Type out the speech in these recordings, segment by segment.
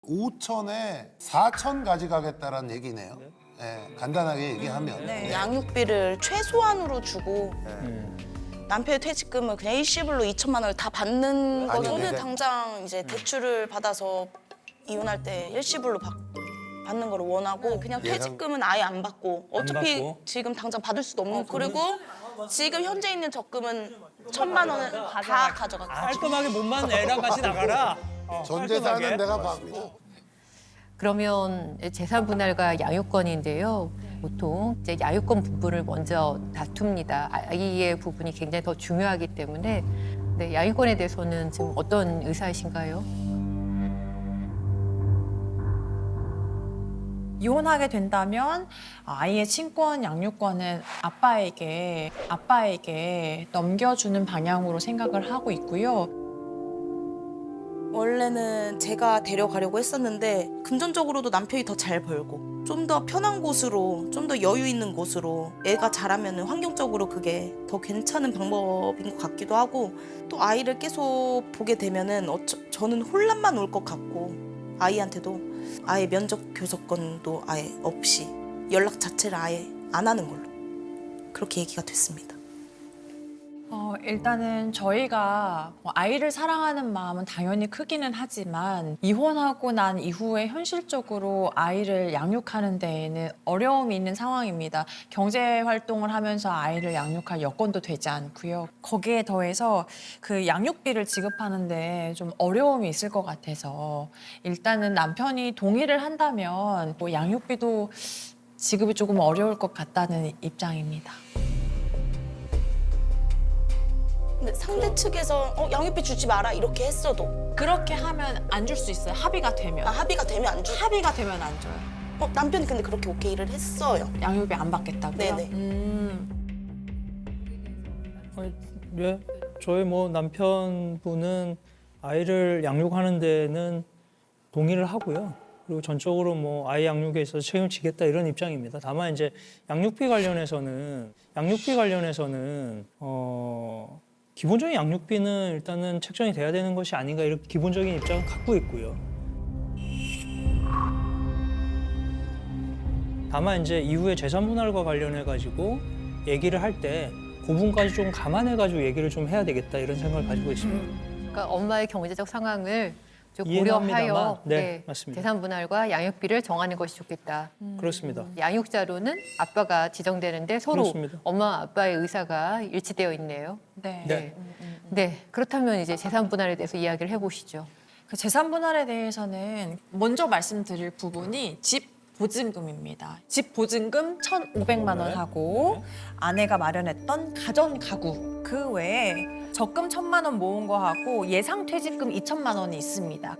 5천에 4천 가져가겠다라는 얘기네요. 간단하게 얘기하면. 네, 양육비를 최소한으로 주고 남편의 퇴직금을 그냥 일시불로 2천만 원을 다 받는 거. 아니, 저는 내가- 당장 이제 대출을 받아서 이혼할 때 일시불로 받는 걸 원하고 그냥 퇴직금은 아예 안 받고 어차피 받고? 지금 당장 받을 수도 없는 그리고 지금 현재 있는 적금은 1,000만 원은 다 가져가. 깔끔하게 몸만 애랑 같이 나가라. 전 재산은 내가 받고. 그러면 재산 분할과 양육권인데요. 보통 이제 양육권 부분을 먼저 다툽니다. 아이의 부분이 굉장히 더 중요하기 때문에. 네, 양육권에 대해서는 지금 어떤 의사이신가요? 이혼하게 된다면 아이의 친권 양육권은 아빠에게 넘겨주는 방향으로 생각을 하고 있고요. 원래는 제가 데려가려고 했었는데 금전적으로도 남편이 더 잘 벌고 좀 더 편한 곳으로, 좀 더 여유 있는 곳으로 애가 자라면 환경적으로 그게 더 괜찮은 방법인 것 같기도 하고 또 아이를 계속 보게 되면은 저는 혼란만 올 것 같고 아이한테도 아예 면접 교섭권도 아예 없이 연락 자체를 아예 안 하는 걸로 그렇게 얘기가 됐습니다. 일단은 저희가 아이를 사랑하는 마음은 당연히 크기는 하지만 이혼하고 난 이후에 현실적으로 아이를 양육하는 데에는 어려움이 있는 상황입니다. 경제 활동을 하면서 아이를 양육할 여건도 되지 않고요. 거기에 더해서 그 양육비를 지급하는데 좀 어려움이 있을 것 같아서 일단은 남편이 동의를 한다면 뭐 양육비도 지급이 조금 어려울 것 같다는 입장입니다. 근데 상대 측에서 양육비 주지 마라 이렇게 했어도 그렇게 하면 안 줄 수 있어요. 합의가 되면. 합의가 되면 안 주고 합의가 되면 안 줘요. 남편이 근데 그렇게 오케이를 했어요. 양육비 안 받겠다고요? 네네. 예, 저희 뭐 남편분은 아이를 양육하는 데는 동의를 하고요. 그리고 전적으로 뭐 아이 양육에 있어서 책임지겠다 이런 입장입니다. 다만 이제 양육비 관련해서는 기본적인 양육비는 일단은 책정이 돼야 되는 것이 아닌가 이런 기본적인 입장을 갖고 있고요. 다만 이제 이후에 재산 분할과 관련해 가지고 얘기를 할 때 그 부분까지 좀 감안해 가지고 얘기를 좀 해야 되겠다 이런 생각을 가지고 있습니다. 그러니까 엄마의 경제적 상황을 좀 이해는 고려하여 합니다만, 네, 맞습니다. 재산 분할과 양육비를 정하는 것이 좋겠다. 그렇습니다. 양육자로는 아빠가 지정되는데 서로 그렇습니다. 엄마 아빠의 의사가 일치되어 있네요. 네. 네. 네, 그렇다면 이제 재산 분할에 대해서 이야기를 해보시죠. 그 재산 분할에 대해서는 먼저 말씀드릴 부분이 집 보증금입니다. 집 보증금 1,500만 원 하고 아내가 마련했던 가전 가구 그 외에 적금 1,000만 원 모은 거 하고 예상 퇴직금 2천만 원이 있습니다.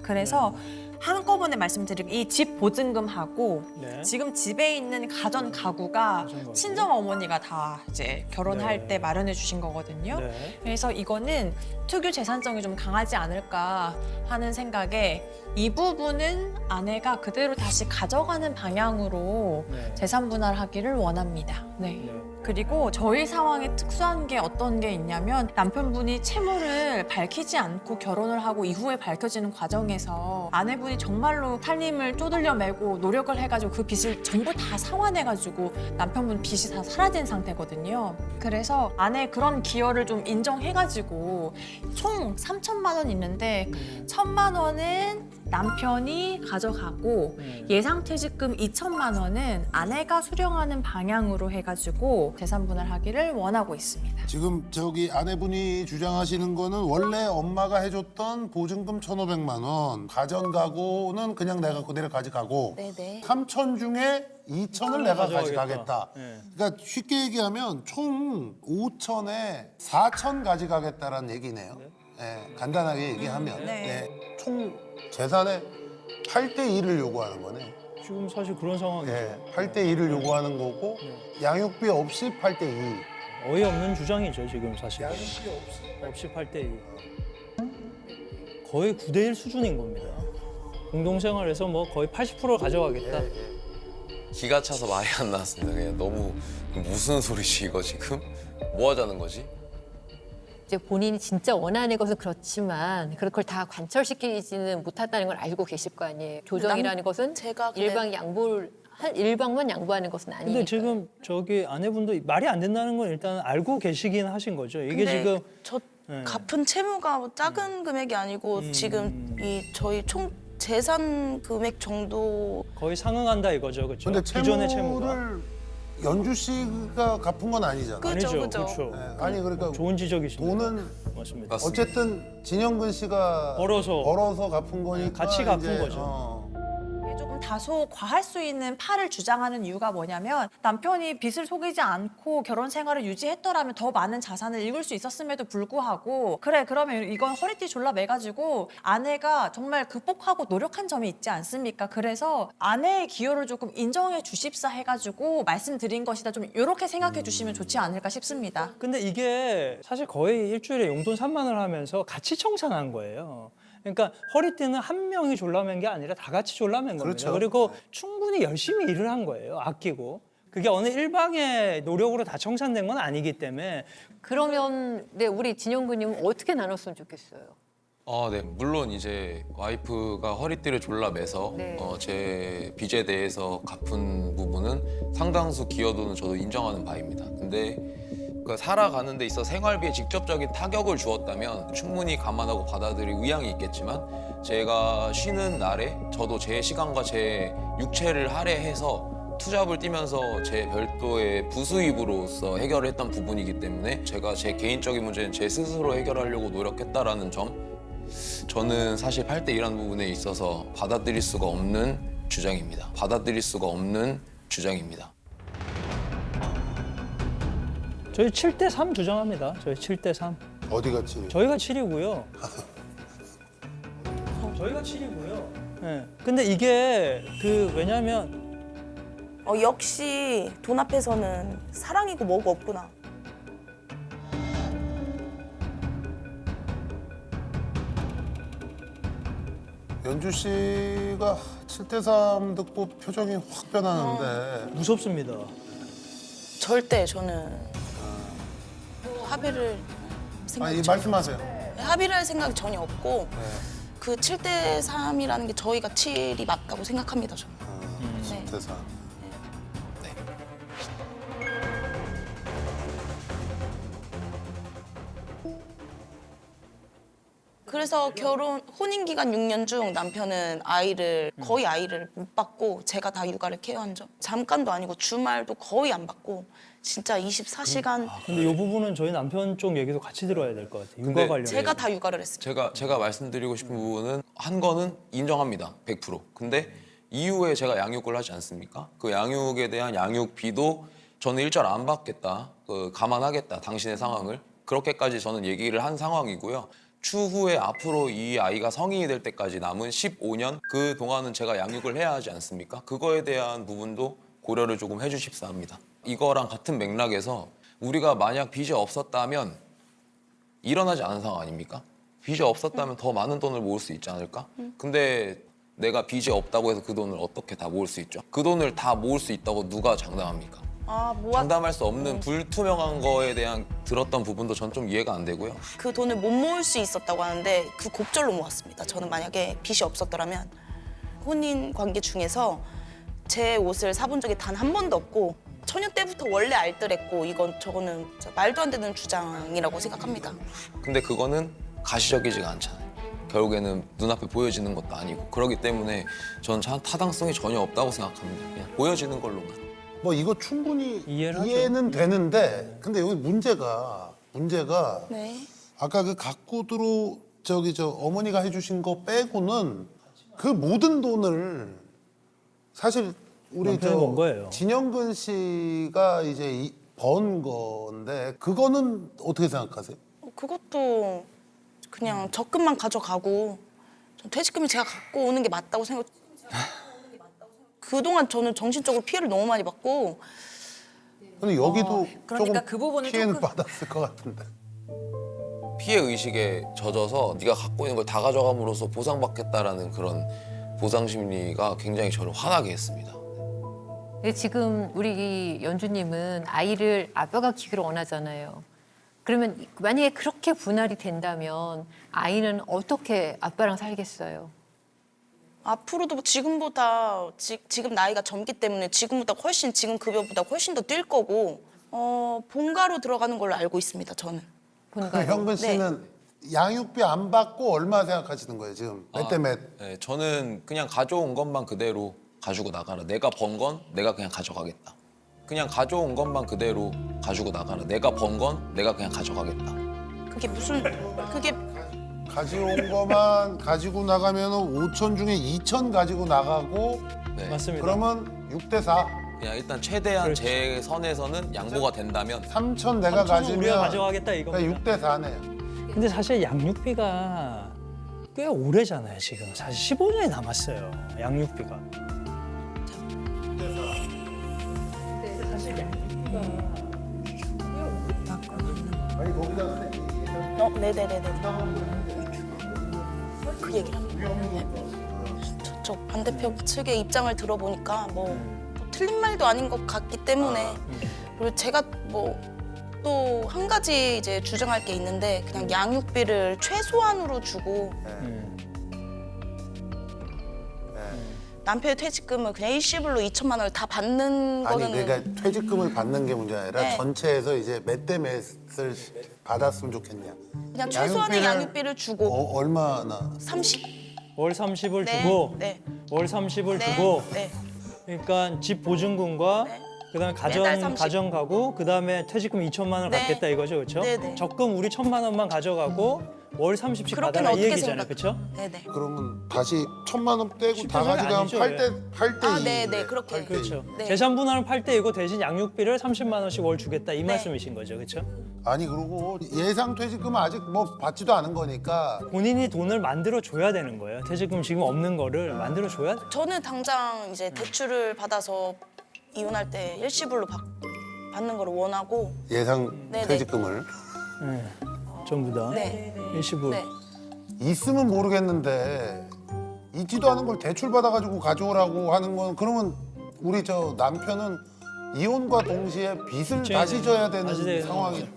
그래서 한꺼번에 말씀드리고 이 집 보증금하고 네. 지금 집에 있는 가전 가구가 가구. 친정 어머니가 다 이제 결혼할 네. 때 마련해 주신 거거든요. 네. 그래서 이거는 특유 재산성이 좀 강하지 않을까 하는 생각에 이 부분은 아내가 그대로 다시 가져가는 방향으로 네. 재산 분할하기를 원합니다. 네. 네. 그리고 저희 상황에 특수한 게 어떤 게 있냐면 남편분이 채무를 밝히지 않고 결혼을 하고 이후에 밝혀지는 과정에서 아내분이 정말로 살림을 쪼들려 매고 노력을 해가지고 그 빚을 전부 다 상환해가지고 남편분 빚이 다 사라진 상태거든요. 그래서 아내 그런 기여를 좀 인정해가지고 총 3천만 원 있는데 1,000만 원은 남편이 가져가고 예상 퇴직금 2천만 원은 아내가 수령하는 방향으로 해가지고 재산 분할하기를 원하고 있습니다. 지금 저기 아내분이 주장하시는 거는 원래 엄마가 해줬던 보증금 1,500만 원, 가전 가구는 그냥 내가 그대로 가져가고 네네. 3천 중에 2천을 내가 가져가겠다. 가져가겠다. 네. 그러니까 쉽게 얘기하면 총 5천에 4천 가져가겠다라는 얘기네요. 간단하게 얘기하면 총 재산의 8대 2를 요구하는 거네. 지금 사실 그런 상황이죠. 8대 2를 요구하는 거고 양육비 없이 8대 2. 어이없는 주장이죠, 지금 사실. 없이 8대 2. 거의 9대 1 수준인 겁니다. 공동생활에서 뭐 거의 80% 가져가겠다. 기가 차서 말이 안 나왔습니다. 그냥 너무 무슨 소리지 이거 지금? 뭐 하자는 거지? 이제 본인이 진짜 원하는 것은 그렇지만 그걸 다 관철시키지는 못한다는 걸 알고 계실 거 아니에요. 조정이라는 것은 제가 그래- 일방만 양보하는 것은 아니니까. 근데 지금 저기 아내분도 말이 안 된다는 건 일단 알고 계시긴 하신 거죠. 이게 근데 지금 저 네. 갚은 채무가 뭐 작은 금액이 아니고 지금 이 저희 총 재산 금액 정도 거의 상응한다 이거죠, 그렇죠? 근데 기존의 채무가 채무를 연주 씨가 갚은 건 아니잖아. 그죠, 아니죠, 그죠. 그렇죠. 네, 아니 그러니까 좋은 지적이십니다. 돈은 맞습니다. 맞습니다. 어쨌든 진영근 씨가 벌어서 갚은 거니까 같이 갚은 이제, 거죠. 이게 조금 다소 과할 수 있는 팔을 주장하는 이유가 뭐냐면 남편이 빚을 속이지 않고 결혼 생활을 유지했더라면 더 많은 자산을 읽을 수 있었음에도 불구하고 그래 그러면 이건 허리띠 졸라 매가지고 아내가 정말 극복하고 노력한 점이 있지 않습니까? 그래서 아내의 기여를 조금 인정해 주십사 해가지고 말씀드린 것이다. 좀 이렇게 생각해 주시면 좋지 않을까 싶습니다. 근데 이게 사실 거의 일주일에 용돈 3만 원 하면서 같이 청산한 거예요. 그러니까 허리띠는 한 명이 졸라맨 게 아니라 다 같이 졸라맨 겁니다. 그렇죠. 그리고 충분히 열심히 일을 한 거예요. 아끼고. 그게 어느 일방의 노력으로 다 청산된 건 아니기 때문에 그러면 네, 우리 진영구님은 어떻게 나눴으면 좋겠어요? 네. 물론 이제 와이프가 허리띠를 졸라 매서 네. 제 빚에 대해서 갚은 부분은 상당수 기여도는 저도 인정하는 바입니다. 근데 그 살아가는 데 있어 생활비에 직접적인 타격을 주었다면 충분히 감안하고 받아들일 의향이 있겠지만 제가 쉬는 날에 저도 제 시간과 제 육체를 할애해서 투잡을 뛰면서 제 별도의 부수입으로서 해결을 했던 부분이기 때문에 제가 제 개인적인 문제는 제 스스로 해결하려고 노력했다라는 점 저는 사실 8대 1라는 부분에 있어서 받아들일 수가 없는 주장입니다. 받아들일 수가 없는 주장입니다. 저희 7대 3 주장합니다. 저희 7대 3. 어디 갔지? 저희가 7이고요. 저희가 7이고요. 네. 근데 이게 왜냐면 역시 돈 앞에서는 사랑이고 뭐고 없구나. 연주 씨가 7대3 듣고 표정이 확 변하는데 무섭습니다. 절대 저는 합의를 아니 생각 말씀하세요. 합의를 할 생각이 전혀 없고 네. 그 7대 3이라는 게 저희가 7이 맞다고 생각합니다. 저는. 네. 7대3. 그래서 혼인 기간 6년 중 남편은 거의 아이를 못 받고 제가 다 육아를 케어한 점. 잠깐도 아니고 주말도 거의 안 받고 진짜 24시간 근데 이 부분은 저희 남편 쪽 얘기도 같이 들어야 될 것 같아요. 육아 근데 관련. 제가 다 육아를 했습니다. 제가 말씀드리고 싶은 부분은 한 거는 인정합니다. 100%. 근데 이후에 제가 양육을 하지 않습니까? 그 양육에 대한 양육비도 저는 일절 안 받겠다. 감안하겠다. 당신의 상황을. 그렇게까지 저는 얘기를 한 상황이고요. 추후에 앞으로 이 아이가 성인이 될 때까지 남은 15년 그 동안은 제가 양육을 해야 하지 않습니까? 그거에 대한 부분도 고려를 조금 해주십사 합니다. 이거랑 같은 맥락에서 우리가 만약 빚이 없었다면 일어나지 않은 상황 아닙니까? 빚이 없었다면 더 많은 돈을 모을 수 있지 않을까? 근데 내가 빚이 없다고 해서 그 돈을 어떻게 다 모을 수 있죠? 그 돈을 다 모을 수 있다고 누가 장담합니까? 장담할 수 없는 불투명한 거에 대한 들었던 부분도 전 좀 이해가 안 되고요. 그 돈을 못 모을 수 있었다고 하는데 그 곱절로 모았습니다. 저는 만약에 빚이 없었더라면 혼인 관계 중에서 제 옷을 사본 적이 단 한 번도 없고 처녀 때부터 원래 알뜰했고 저거는 진짜 말도 안 되는 주장이라고 생각합니다. 근데 그거는 가시적이지가 않잖아요. 결국에는 눈앞에 보여지는 것도 아니고 그렇기 때문에 저는 타당성이 전혀 없다고 생각합니다. 그냥 보여지는 걸로만. 뭐 이거 충분히 이해를 이해는 되는데 근데 여기 문제가 네. 아까 그 가꾸드로 어머니가 해주신 거 빼고는 그 모든 돈을 사실 우리 남편이 번 거예요. 진영근 씨가 이제 번 건데 그거는 어떻게 생각하세요? 그것도 그냥 적금만 가져가고 전 퇴직금을 제가 갖고 오는 게 맞다고 생각. 그동안 저는 정신적으로 피해를 너무 많이 받고 근데 여기도 그러니까 조금 그 부분은 피해는 조금- 받았을 것 같은데. 피해 의식에 젖어서 네가 갖고 있는 걸 다 가져감으로써 보상받겠다라는 그런 보상 심리가 굉장히 저를 화나게 했습니다. 근데 지금 우리 연주님은 아이를 아빠가 키기를 원하잖아요. 그러면 만약에 그렇게 분할이 된다면 아이는 어떻게 아빠랑 살겠어요? 앞으로도 지금보다 지금 나이가 젊기 때문에 지금보다 훨씬 지금 급여보다 훨씬 더 뛸 거고 본가로 들어가는 걸로 알고 있습니다. 저는. 본가로. 현근 씨는 양육비 안 받고 얼마 생각하시는 거예요 지금? 몇 대 몇? 네, 저는 그냥 가져온 것만 그대로 가지고 나가라. 내가 번 건 내가 그냥 가져가겠다. 그냥 가져온 것만 그대로 가지고 나가라. 내가 번 건 내가 그냥 가져가겠다. 그게 가져온 거만 가지고 나가면 5천 중에 2천 가지고 나가고 네. 맞습니다. 그러면 6대 4. 그냥 일단 최대한 그렇지. 제 선에서는 양보가 된다면 3천 내가 3천은 가지면 우리가 가져가겠다 이겁니다. 그러니까 6대 4네요. 근데 사실 양육비가 꽤 오래잖아요 지금. 사실 15년이 남았어요 양육비가. 네네네네. 그 얘기를 합니다. 저쪽 반대편 측의 입장을 들어보니까 뭐 틀린 말도 아닌 것 같기 때문에 그리고 제가 뭐 또 한 가지 이제 주장할 게 있는데 그냥 양육비를 최소한으로 주고 남편의 퇴직금을 그냥 일시불로 2천만 원을 다 받는 아니 거는 그러니까 퇴직금을 받는 게 문제가 아니라 네. 전체에서 이제 몇 대 몇을 받았으면 좋겠냐. 그냥 최소한의 양육비를 주고 얼마나? 30. 월 30을 네, 주고 네. 월 30을 네, 주고 네. 그러니까 집 보증금과 네. 그다음에 매달 30. 가정 가구 그다음에 퇴직금 2천만 원 네. 갖겠다 이거죠, 그렇죠? 네, 네. 적금 우리 1,000만 원만 가져가고 월 30씩 그렇게는 받아라 이 어떻게 얘기잖아요, 생각? 그렇죠? 네네. 그러면 다시 1,000만 원 떼고 다 10% 가져가면 아니죠, 8대 아, 2. 네, 네, 그렇게. 그렇죠. 네. 재산 분할은 8대2고 대신 양육비를 30만 원씩 월 주겠다 이 네. 말씀이신 거죠, 그렇죠? 아니 그리고 예상 퇴직금은 아직 뭐 받지도 않은 거니까 본인이 돈을 만들어 줘야 되는 거예요. 퇴직금 지금 없는 거를 만들어 줘야 돼. 저는 당장 이제 대출을 받아서 이혼할 때 일시불로 받는 걸 원하고 예상 네, 네. 퇴직금을 네. 전부 다 네. 일시불. 네. 있으면 모르겠는데 있지도 않은 걸 대출 받아가지고 가져오라고 하는 건 그러면 우리 저 남편은 이혼과 동시에 빚을 져야 다시 되는, 져야 되는 다시 되는 상황이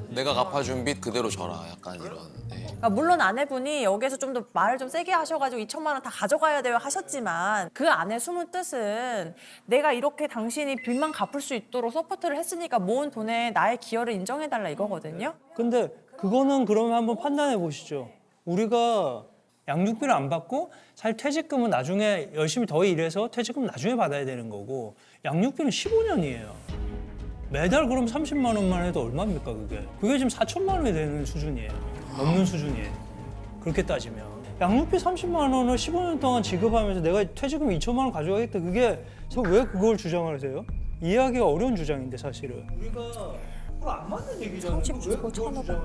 내가 갚아준 빚 그대로 져라. 약간 이런. 네. 그러니까 물론 아내분이 여기서 좀 더 말을 좀 세게 하셔가지고 2천만 원 다 가져가야 돼요 하셨지만 그 안에 숨은 뜻은 내가 이렇게 당신이 빚만 갚을 수 있도록 서포트를 했으니까 모은 돈에 나의 기여를 인정해달라 이거거든요. 근데 그거는 그러면 한번 판단해 보시죠. 우리가 양육비를 안 받고 사실 퇴직금은 나중에 열심히 더 일해서 퇴직금 나중에 받아야 되는 거고 양육비는 15년이에요. 매달 그럼 30만 원만 해도 얼마입니까 그게? 그게 지금 4천만 원이 되는 수준이에요. 넘는 수준이에요. 그렇게 따지면. 양육비 30만 원을 15년 동안 지급하면서 내가 퇴직금 2천만 원 가져가겠다. 그게 왜 그걸 주장을 하세요? 이해하기가 어려운 주장인데 사실은. 우리가 그거 안 맞는 얘기잖아요. 30 주고 1,500.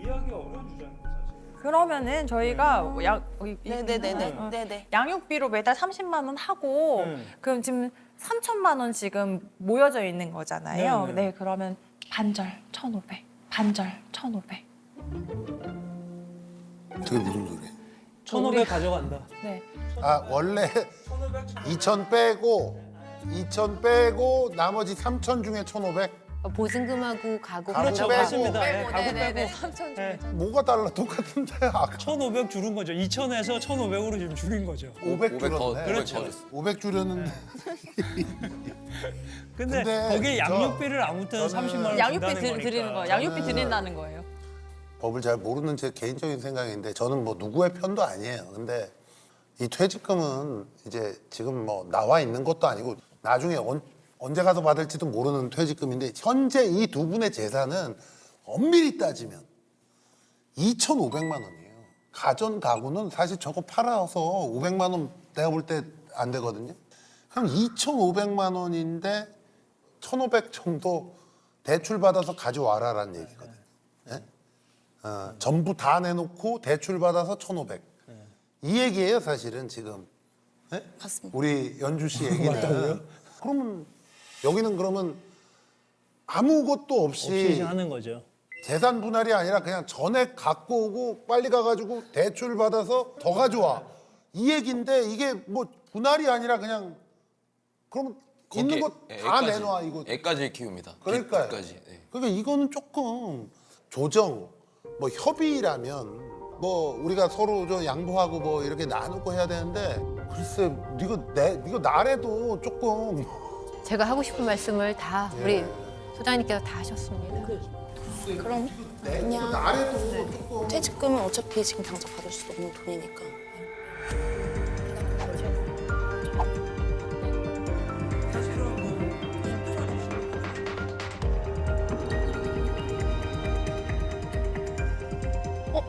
이해하기가 어려운 주장인데 사실. 그러면은 저희가 네네네네. 네네. 양육비로 매달 30만 원 하고 그럼 지금 3천만 원 지금 모여져 있는 거잖아요. 네, 네, 네. 그러면 반절 1,500, 반절 1,500. 그게 무슨 소리야? 1,500 가져간다. 네. 아 원래 2천 빼고 나머지 3천 중에 1,500? 보증금하고 가구 그렇죠, 그렇죠, 빼고. 맞습니다. 예, 가구 네네네. 빼고 3천 예, 뭐가 달라 똑같은데 아까 1,500 줄은 거죠. 2,000에서 1,500으로 지금 줄인 거죠. 500 500 더, 줄었네. 그렇죠. 500 줄였는데 근데, 근데 거기에 양육비를 아무튼 저는 30만 원 양육비 준다는 거니까. 드리는 거예요. 양육비 드린다는 거예요. 법을 잘 모르는 제 개인적인 생각인데 저는 뭐 누구의 편도 아니에요. 근데 이 퇴직금은 이제 지금 뭐 나와 있는 것도 아니고 나중에 언제 가서 받을지도 모르는 퇴직금인데 현재 이 두 분의 재산은 엄밀히 따지면 2,500만 원이에요. 가전 가구는 사실 저거 팔아서 500만 원 내가 볼 때 안 되거든요. 그럼 2,500만 원인데 1,500 정도 대출 받아서 가져와라라는 얘기거든요. 예? 전부 다 내놓고 대출 받아서 1,500. 이 얘기예요, 사실은 지금. 예? 맞습니다. 우리 연주 씨 얘기는. 그러면 여기는 그러면 아무것도 없이 없이 하는 거죠. 재산 분할이 아니라 그냥 전액 갖고 오고 빨리 가가지고 대출 받아서 더 가져와. 이 얘기인데 이게 뭐 분할이 아니라 그냥 그러면 있는 거 다 내놔 이거. 애까지 키웁니다. 그러니까요. 빚까지. 네. 그러니까 이거는 조금 조정, 뭐 협의라면 뭐 우리가 서로 좀 양보하고 뭐 이렇게 나누고 해야 되는데 글쎄 이거 나래도 조금 제가 하고 싶은 말씀을 다 우리 소장님께서 다 하셨습니다. 그럼 그냥 나래도 조금 퇴직금은 어차피 지금 당장 받을 수도 없는 돈이니까.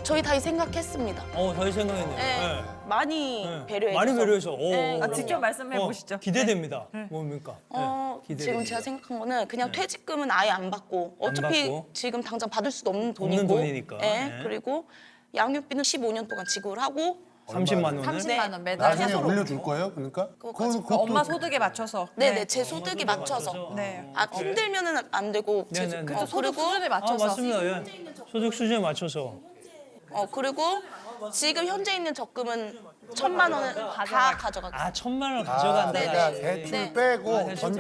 저희 다 생각했습니다. 저희 생각했네요. 네. 많이 네. 배려해 많이 줘서. 배려해서. 네. 그럼요. 직접 말씀해 보시죠. 기대됩니다. 뭡니까? 지금 제가 생각한 거는 그냥 퇴직금은 아예 안 받고 어차피 받고. 지금 당장 받을 수도 없는 돈이고 돈이니까. 네. 네. 그리고 양육비는 15년 동안 지급을 하고 30만 원을. 30만 원 매달 나중에 서로. 올려줄 거예요? 그러니까? 그거까지. 그것도 엄마 소득에 맞춰서. 네네 제 소득에 맞춰서 네. 힘들면은 안 되고 네네네. 그래서 소득 수준에 아, 맞춰서. 맞습니다. 예. 소득 수준에 맞춰서. 그리고 지금 현재 있는 적금은 1,000만 원을 다 가져가고 1,000만 원을 아, 가져간다. 내가 대출 네. 빼고 대출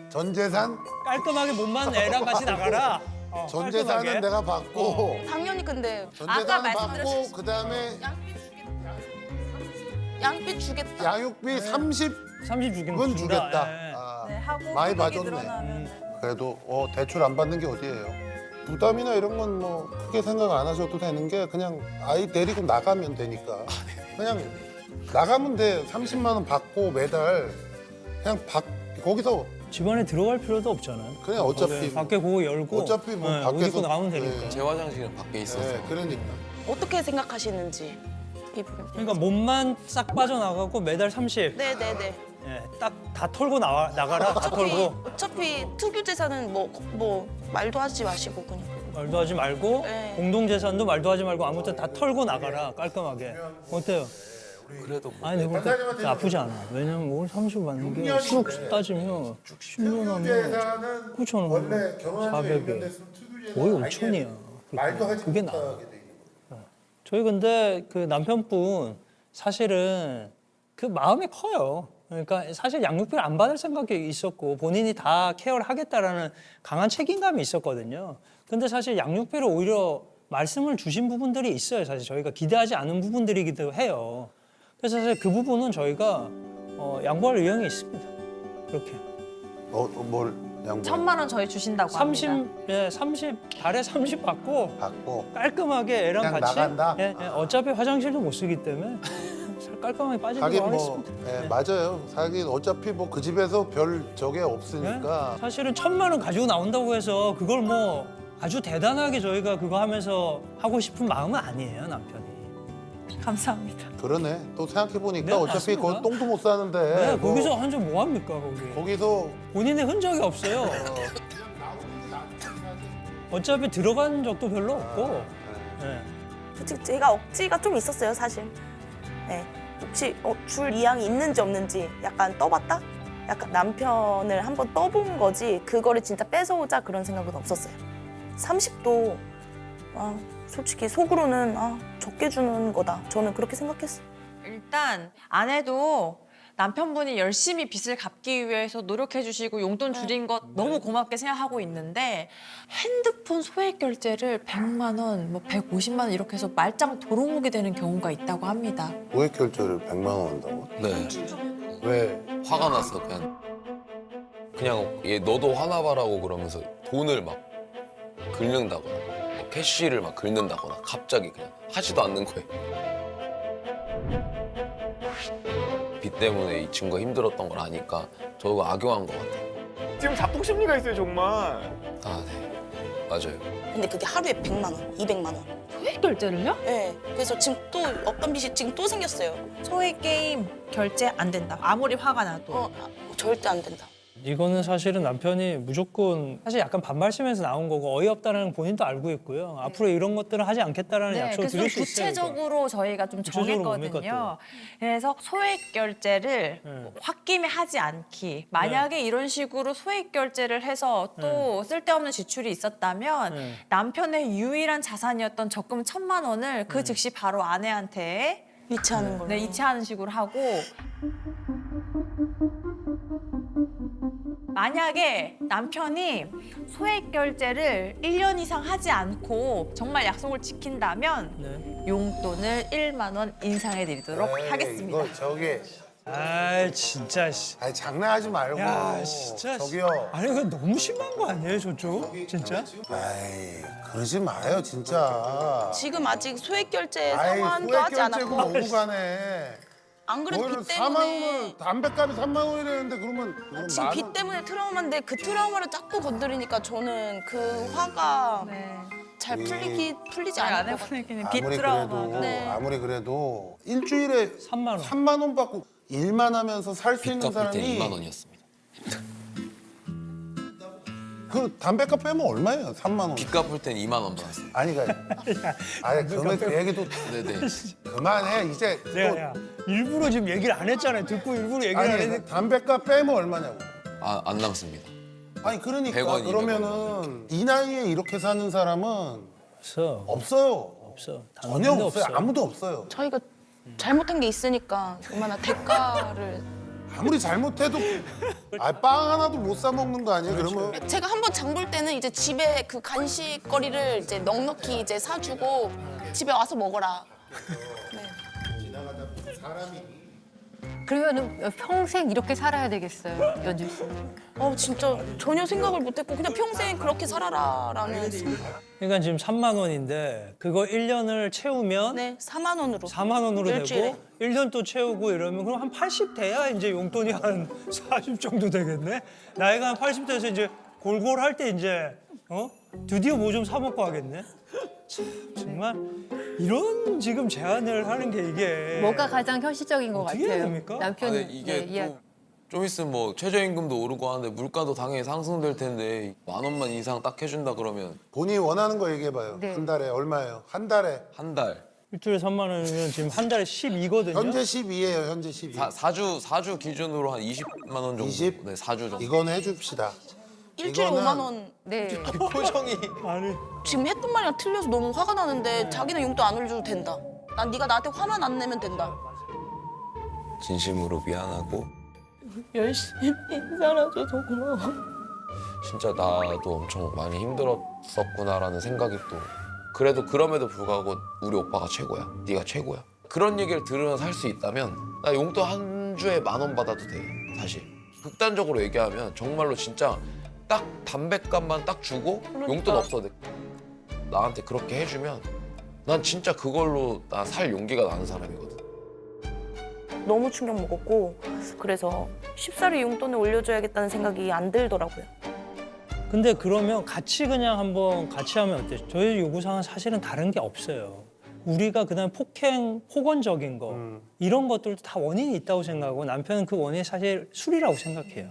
전 재산 깔끔하게 몸만 애랑 같이 나가라. 전 재산은 내가 받고 당연히 근데 전 아까 재산은 받고 말씀드렸- 그다음에 양육비 주겠다. 양육비 30은 30 주긴 주겠다. 예. 아, 네, 하고 많이 소득이 봐줬네. 늘어나면 그래도 대출 안 받는 게 어디예요? 부담이나 이런 건 뭐 크게 생각 안 하셔도 되는 게 그냥 아이 데리고 나가면 되니까 그냥 나가면 돼. 30만 원 받고 매달 그냥 거기서 집안에 들어갈 필요도 없잖아요. 그냥 어차피 거기 뭐- 밖에 그거 열고 어차피 뭐 옷 밖에서- 입고 나가면 되니까. 네. 제 화장실은 밖에 있어서 네, 그러니까 어떻게 생각하시는지 이 부분. 그러니까 몸만 싹 빠져나가고 매달 30. 네네네. 예, 딱 다 털고 나가라. 다 털고. 어차피 투기 재산은 뭐 말도 하지 마시고 그냥. 말도 하지 말고 네. 공동 재산도 말도 하지 말고 아무튼 다 털고 나가라. 깔끔하게. 어때요? 그래도 뭐 아니 그것도 나쁘지 않아. 왜냐면 뭘 30 받는 게 쭉 따지면 10년 하면 재산은 9천 원, 400에 거의 5천이야. 말도 하지 그게 나아. 저희 근데 그 남편분 사실은 그 마음이 커요. 그러니까 사실 양육비를 안 받을 생각이 있었고 본인이 다 케어를 하겠다라는 강한 책임감이 있었거든요. 근데 사실 양육비를 오히려 말씀을 주신 부분들이 있어요. 사실 저희가 기대하지 않은 부분들이기도 해요. 그래서 사실 그 부분은 저희가 양보할 의향이 있습니다. 그렇게. 뭘 양보 1,000만 원 저희 주신다고 30, 합니다. 예, 30, 달에 30 받고 받고 깔끔하게 애랑 그냥 같이 나간다? 예, 예, 어차피 화장실도 못 쓰기 때문에 깔끔하게 빠지도록 하긴 뭐 하겠습니다. 예, 맞아요. 하긴 어차피 뭐 그 집에서 별 적이 없으니까 사실은 1,000만 원 가지고 나온다고 해서 그걸 뭐 아주 대단하게 저희가 그거 하면서 하고 싶은 마음은 아니에요, 남편이. 감사합니다. 그러네. 또 생각해 보니까 네, 어차피 맞습니다. 거기 똥도 못 싸는데 네, 뭐 거기서 한 점 뭐 합니까, 거기. 거기서 본인의 흔적이 없어요. 어차피 들어간 적도 별로 없고. 예. 솔직히 제가 억지가 좀 있었어요, 사실. 네. 혹시 줄 의향이 있는지 없는지 약간 떠봤다? 약간 남편을 한번 떠본 거지 그거를 진짜 뺏어오자 그런 생각은 없었어요. 30도 솔직히 속으로는 적게 주는 거다. 저는 그렇게 생각했어요. 일단 아내도 남편분이 열심히 빚을 갚기 위해서 노력해 주시고 용돈 줄인 것 너무 고맙게 생각하고 있는데 핸드폰 소액 결제를 100만 원, 뭐 150만 원 이렇게 해서 말짱 도루묵이 되는 경우가 있다고 합니다. 모액 결제를 100만 원 한다고? 네 왜? 화가 났어 그냥 얘 너도 화나봐라고 그러면서 돈을 막 긁는다거나 뭐 캐시를 막 긁는다거나 갑자기 그냥 하지도 않는 거예요. 빚 때문에 이 친구가 힘들었던 걸 아니까 저도 악용한 것 같아요. 지금 자폭 심리가 있어요 정말. 네 맞아요. 근데 그게 하루에 100만 원, 200만 원. 소액 결제를요? 네. 그래서 지금 또 어떤 빚이 지금 또 생겼어요. 소액 게임 결제 안 된다. 아무리 화가 나도. 절대 안 된다. 이거는 사실은 남편이 무조건 사실 약간 반발심에서 나온 거고 어이없다는 본인도 알고 있고요. 앞으로 이런 것들은 하지 않겠다라는 약속을 그래서 드릴 수 있어요. 이거. 구체적으로 저희가 좀 구체적으로 정했거든요. 뭡니까 그래서 소액 결제를 네. 홧김에 하지 않기. 만약에 이런 식으로 소액 결제를 해서 또 쓸데없는 지출이 있었다면 네. 남편의 유일한 자산이었던 적금 1,000만 원을 그 즉시 바로 아내한테 이체하는 걸로. 이체하는 식으로 하고 만약에 남편이 소액 결제를 1년 이상 하지 않고 정말 약속을 지킨다면 네. 용돈을 1만 원 인상해 드리도록 하겠습니다. 이거 저기 아 진짜 씨. 아니 장난하지 말고. 야 진짜. 저기요. 아니 이거 너무 심한 거 아니에요 저쪽? 진짜? 아이 그러지 마요 진짜. 지금 아직 소액 결제 아이 상환도 소액 하지 결제고 않았고 너무 가네. 안 그래도 뭐를 빚 4만 때문에 원을 담배값이 3만 원이라는데 그러면 지금 만 빚 원- 때문에 트라우마인데 그 트라우마를 자꾸 건드리니까 저는 그 화가 네. 잘 풀리지 잘 않을 안 것 같아요. 해보니까 아무리 빗트라우마가. 그래도 네. 아무리 그래도 일주일에 3만 원. 3만 원 받고 일만 하면서 살 수 빚 있는 갚을 때 사람이 2만 원이었습니다. 그 담배값 빼면 얼마예요? 3만 원. 빚 갚을 땐 2만 원 받았어요. 아니 그러니까 아니 그러면 그 얘기도 네네. 그만해 이제 내가 야, 일부러 지금 얘기를 안 했잖아요. 듣고 일부러 얘기를 안 아니 했는데 담배값 빼면 얼마냐고. 안 남습니다. 아니 그러니까 100원, 그러면은 이 나이에 이렇게 사는 사람은 없어. 없어요. 없어. 전혀 단번에도 없어요. 없어. 아무도 없어요. 저희가 잘못한 게 있으니까 얼마나 대가를 아무리 잘못해도 빵 하나도 못 사 먹는 거 아니에요? 그러면 제가 한번 장 볼 때는 이제 집에 그 간식거리를 이제 넉넉히 이제 사주고 집에 와서 먹어라. 네. 그러면은 평생 이렇게 살아야 되겠어요, 연주 씨. 진짜 전혀 생각을 못했고 그냥 평생 그렇게 살아라라는 그러니까 지금 3만 원인데 그거 1년을 채우면 네 4만 원으로 4만 원으로 일주일에. 되고 1년 또 채우고 이러면 그럼 한 80 돼야 이제 용돈이 한 40 정도 되겠네. 나이가 한 80 돼서 이제 골골할 때 이제 드디어 뭐 좀 사 먹고 하겠네. 참, 정말 이런 지금 제안을 하는 게 이게 뭐가 가장 현실적인 것 어떻게 같아요. 해야 됩니까? 남편이 근데 이게 네, 또 좀 있으면 뭐 최저임금도 오르고 하는데 물가도 당연히 상승될 텐데 10,000원만 이상 딱 해준다 그러면 본인이 원하는 거 얘기해봐요. 네. 한 달에 얼마예요? 한 달에 한 달 일주일에 3만 원이면 지금 한 달에 12거든요. 현재 12예요. 현재 12. 4주 기준으로 한 20만 원 정도. 20? 네, 4주 정도. 이거는 해줍시다. 일주일에 이거는- 5만 원. 네. 표정이 아니 지금 했던 말이랑 틀려서 너무 화가 나는데 자기는 용돈 안 올려줘도 된다. 난 네가 나한테 화만 안 내면 된다. 진심으로 미안하고 열심히 살아줘서 고마워. 진짜 나도 엄청 많이 힘들었었구나라는 생각이 또 그래도 그럼에도 불구하고 우리 오빠가 최고야. 네가 최고야. 그런 얘기를 들으면 살 수 있다면 나 용돈 한 주에 10,000원 받아도 돼. 사실 극단적으로 얘기하면 정말로 진짜 딱 담배값만 딱 주고 용돈 없어도 돼. 나한테 그렇게 해주면 난 진짜 그걸로 나 살 용기가 나는 사람이거든. 너무 충격 먹었고 그래서 쉽사리 용돈을 올려줘야겠다는 생각이 안 들더라고요. 근데 그러면 같이 그냥 한번 같이 하면 어때요? 저희 요구사항은 사실은 다른 게 없어요. 우리가 그다음 폭언적인 거 이런 것들도 다 원인이 있다고 생각하고 남편은 그 원인이 사실 술이라고 생각해요.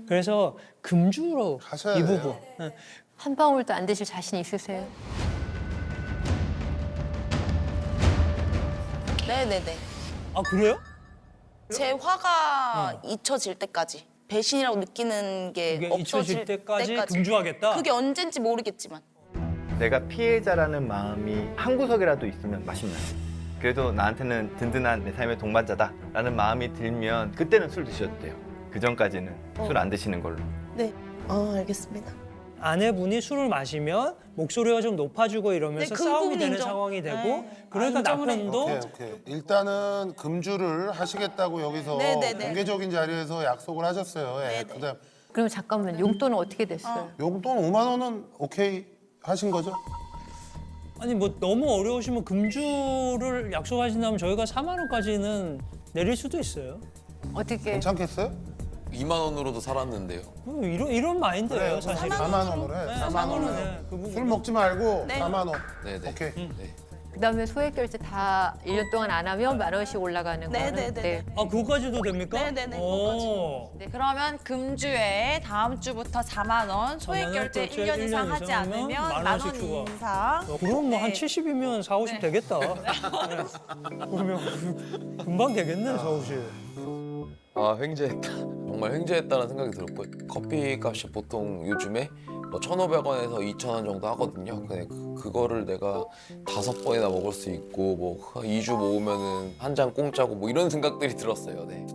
그래서 금주로 하셔야 이 돼요. 부분. 네. 한 방울도 안 드실 자신 있으세요? 네네네. 아 그래요? 제 화가 잊혀질 때까지 배신이라고 느끼는 게 이게 없어질 잊혀질 때까지 금주하겠다? 그게 언젠지 모르겠지만 내가 피해자라는 마음이 한 구석이라도 있으면 맛있나요? 그래도 나한테는 든든한 내 삶의 동반자다라는 마음이 들면 그때는 술 드셔도 돼요. 그 전까지는 술 안 드시는 걸로. 네. 알겠습니다. 아내분이 술을 마시면 목소리가 좀 높아지고 이러면서 네, 그 싸움이 부분 되는 인정. 상황이 되고 네. 그러니까 인정을 해요. 남편도 오케이. 일단은 금주를 하시겠다고 여기서 네네네. 공개적인 자리에서 약속을 하셨어요. 예. 네네. 그다음 그럼 잠깐만 용돈은 어떻게 됐어요? 용돈 5만 원은 오케이 하신 거죠? 아니 뭐 너무 어려우시면 금주를 약속하신다면 저희가 4만 원까지는 내릴 수도 있어요. 어떻게? 괜찮겠어요? 2만 원으로도 살았는데요. 이런 마인드예요 사실. 4만 원으로 해. 네, 4만 4만 원으로. 원에 그 부분. 술 먹지 말고 네. 4만 원. 네네. 오케이. 네. 그다음에 소액 결제 다 1년 동안 안 하면 10,000원씩 올라가는 거는 네네네. 아 그거까지도 됩니까? 네네네, 오. 네, 그러면 금주에 다음 주부터 4만 원, 소액 4만 원 결제 결제 1년 이상 1년 하지 이상 하면 않으면 10,000 만 원씩 원 추가. 인상. 그럼 뭐 한 네. 70이면 4, 50 되겠다. 네. 그러면 금방 되겠네 서울시. 아 횡재했다. 정말 횡재했다는 생각이 들었고요. 커피 값이 보통 요즘에 뭐 1,500원에서 2,000원 정도 하거든요. 근데 그거를 내가 5번이나 먹을 수 있고 뭐 2주 모으면은 한 잔 공짜고 뭐 이런 생각들이 들었어요. 네.